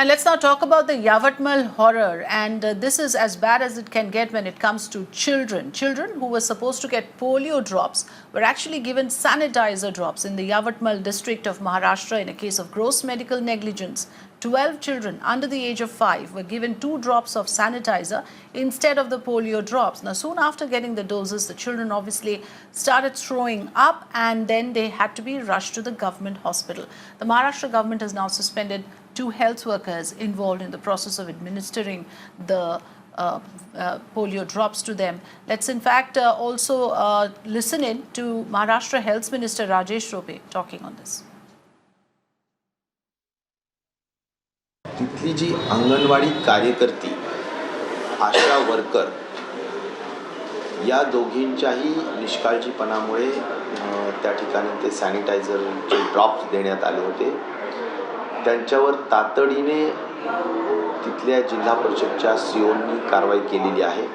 And let's now talk about the Yavatmal horror. And this is as bad as it can get when it comes to children. Children who were supposed to get polio drops were actually given sanitizer drops in the Yavatmal district of Maharashtra in a case of gross medical negligence. 12 children under the age of 5 were given 2 drops of sanitizer instead of the polio drops. Now, soon after getting the doses, the children obviously started throwing up and then they had to be rushed to the government hospital. The Maharashtra government has now suspended 2 health workers involved in the process of administering the polio drops to them. Let's in fact also listen in to Maharashtra Health Minister Rajesh Tope talking on this. तिथली जी अंगणवाडी कार्यकर्ती आशा worker या दोघींच्याही निष्काळजीपणामुळे त्या ठिकाणी ते सॅनिटायझरचे drops देण्यात आले होते. त्यांच्यावर तातडीने तिथल्या जिल्हा परिषदच्या सीओनी कारवाई केलेली आहे.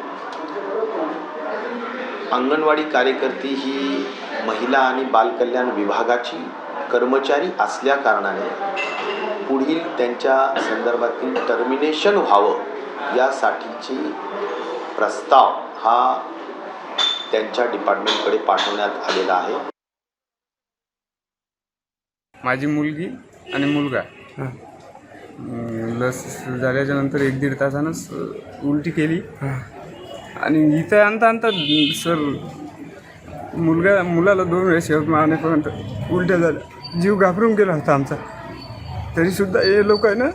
अंगणवाडी कार्यकर्ती ही महिला आणि बालकल्याण विभागाची कर्मचारी असल्या कारणाने पुढील त्यांच्या संदर्भातील टर्मिनेशन व्हावं यासाठीची प्रस्ताव हा त्यांच्या डिपार्टमेंटकडे पाठवण्यात आलेला आहे. माझी मुलगी आणि मुलगा लस झाल्याच्या नंतर 1-1.5 तासानंच उलटी केली आणि इथे आणता सर मुलाला 2 वेळेस मारण्यापर्यंत उलट्या झाल्या. जीव घाबरून गेला होता आमचा. तरीसुद्धा हे लोक आहे ना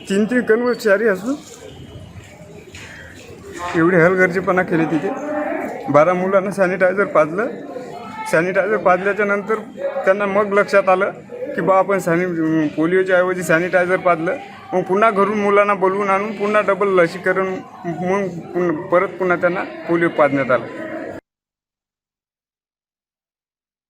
3 कर्मचारी असून एवढे हलगर्जीपणा केले. तिथे 12 मुलांना सॅनिटायझर पाजलं. सॅनिटायझर पाजल्याच्या नंतर त्यांना मग लक्षात आलं की बा आपण पोलिओच्या ऐवजी सॅनिटायझर पाजलं. मग पुन्हा घरून मुलांना बोलवून आणून पुन्हा डबल लसीकरण मग परत पुन्हा त्यांना पोलिओ पाजण्यात आलं.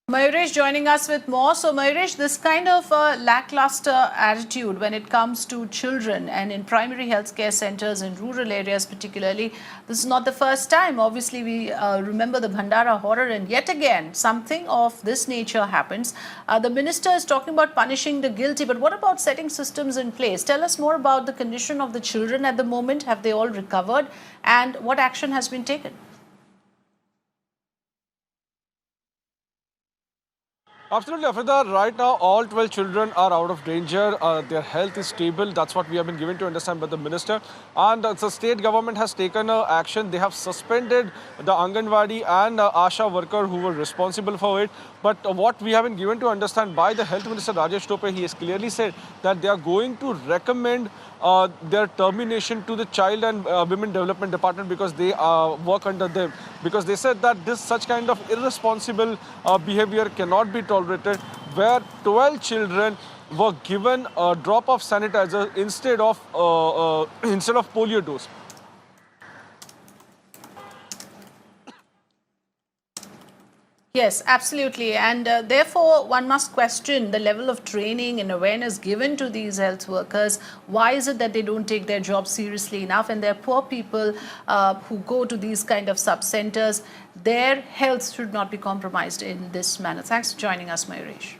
Mayuresh joining us with more. So Mayuresh, this kind of lackluster attitude when it comes to children and in primary healthcare centers in rural areas particularly, this is not the first time. Obviously, we remember the Bhandara horror and yet again something of this nature happens. The minister is talking about punishing the guilty, but what about setting systems in place? Tell us more about the condition of the children at the moment. Have they all recovered and what action has been taken? Absolutely, Afrida. Right now, all 12 children are out of danger. Their health is stable. That's what we have been given to understand by the minister. And the state government has taken action. They have suspended the Anganwadi and Asha worker who were responsible for it. But what we have been given to understand by the health minister Rajesh Tope, he has clearly said that they are going to recommend their termination to the Child and Women Development Department because they work under them. Because they said that this such kind of irresponsible behavior cannot be tolerated, where 12 children were given a drop of sanitizer instead of polio dose. Yes, absolutely. And therefore, one must question the level of training and awareness given to these health workers. Why is it that they don't take their job seriously enough? And there are poor people who go to these kind of sub-centers. Their health should not be compromised in this manner. Thanks for joining us, Mayuresh.